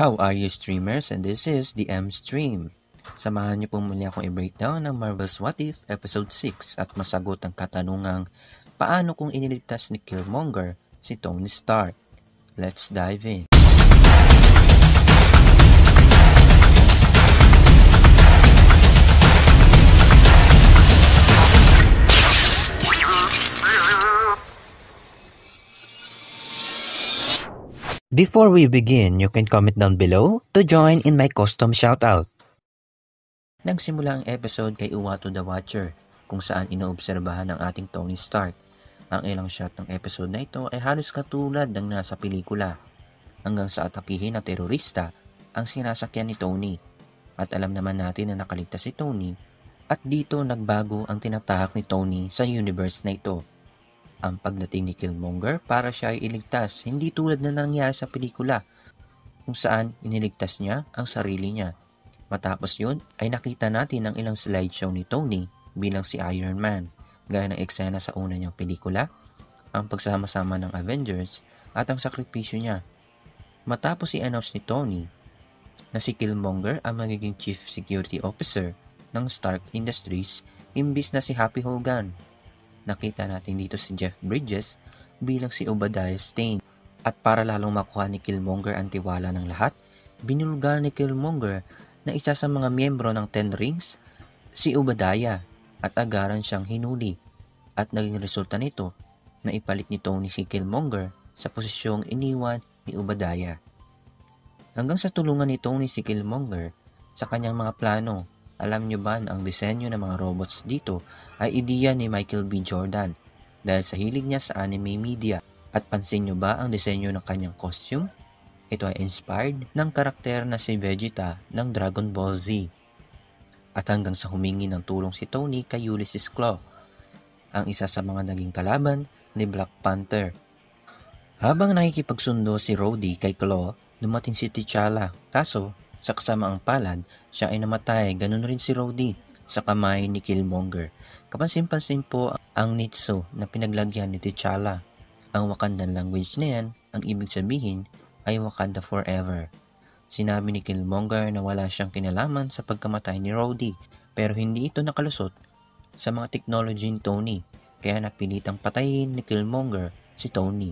How are you streamers? And this is the M-Stream. Samahan niyo po muli akong i-breakdown ng Marvel's What If Episode 6 at masagot ang katanungang paano kung iniligtas ni Killmonger si Tony Stark. Let's dive in. Before we begin, you can comment down below to join in my custom shoutout. Nagsimula ang episode kay Uatu the Watcher, kung saan inoobserbahan ng ating Tony Stark. Ang ilang shot ng episode na ito ay halos katulad ng nasa pelikula, hanggang sa atakihin ng terorista ang sinasakyan ni Tony. At alam naman natin na nakaligtas si Tony, at dito nagbago ang tinatahak ni Tony sa universe na ito. Ang pagdating ni Killmonger para siya ay iligtas, hindi tulad na nangyari sa pelikula, kung saan iniligtas niya ang sarili niya. Matapos yun ay nakita natin ang ilang slideshow ni Tony bilang si Iron Man, gaya ng eksena sa una niyang pelikula, ang pagsama-sama ng Avengers at ang sakripisyo niya. Matapos i-announce ni Tony na si Killmonger ang magiging Chief Security Officer ng Stark Industries imbis na si Happy Hogan. Nakita natin dito si Jeff Bridges bilang si Obadiah Stane. At para lalong makuha ni Killmonger ang tiwala ng lahat, binulgar ni Killmonger na isa sa mga miyembro ng Ten Rings, si Obadiah, at agaran siyang hinuli. At naging resulta nito na ipalit ni Tony si Killmonger sa posisyong iniwan ni Obadiah. Hanggang sa tulungan ni Tony si Killmonger sa kanyang mga plano. Alam nyo ba na ang disenyo ng mga robots dito ay ideya ni Michael B. Jordan dahil sa hilig niya sa anime media? At pansin nyo ba ang disenyo ng kanyang costume? Ito ay inspired ng karakter na si Vegeta ng Dragon Ball Z. At hanggang sa humingi ng tulong si Tony kay Ulysses Klaue, ang isa sa mga naging kalaban ni Black Panther. Habang nakikipagsundo si Rhodey kay Klaue, dumating si T'Challa, kaso sa kasamaang palad, siya ay namatay, ganun rin si Rhodey sa kamay ni Killmonger. Kapansin-pansin po ang Nitso na pinaglagyan ni T'Challa. Ang Wakandan language na yan, ang ibig sabihin ay Wakanda Forever. Sinabi ni Killmonger na wala siyang kinalaman sa pagkamatay ni Rhodey, pero hindi ito nakalusot sa mga technology ni Tony, kaya napilitang patayin ni Killmonger si Tony.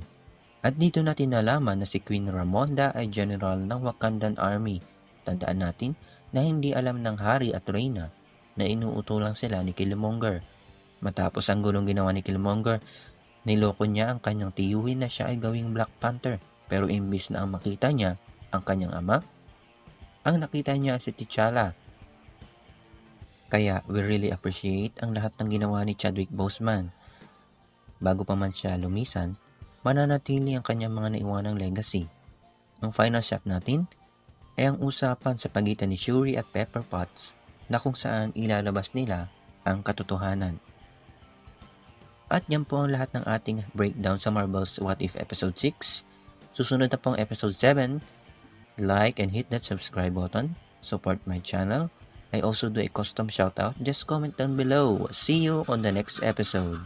At dito natin nalaman na si Queen Ramonda ay general ng Wakandan Army. Tandaan natin na hindi alam ng Hari at Reyna na inuuto lang sila ni Killmonger. Matapos ang gulong ginawa ni Killmonger, niloko niya ang kanyang tiyuhin na siya ay gawing Black Panther. Pero imbis na ang makita niya ang kanyang ama, ang nakita niya si T'Challa. Kaya we really appreciate ang lahat ng ginawa ni Chadwick Boseman. Bago pa man siya lumisan, mananatili ang kanyang mga naiwanang legacy. Ang final shot natin ay ang usapan sa pagitan ni Shuri at Pepper Potts na kung saan ilalabas nila ang katotohanan. At yan po ang lahat ng ating breakdown sa Marvel's What If Episode 6. Susunod na pong Episode 7. Like and hit that subscribe button. Support my channel. I also do a custom shoutout. Just comment down below. See you on the next episode.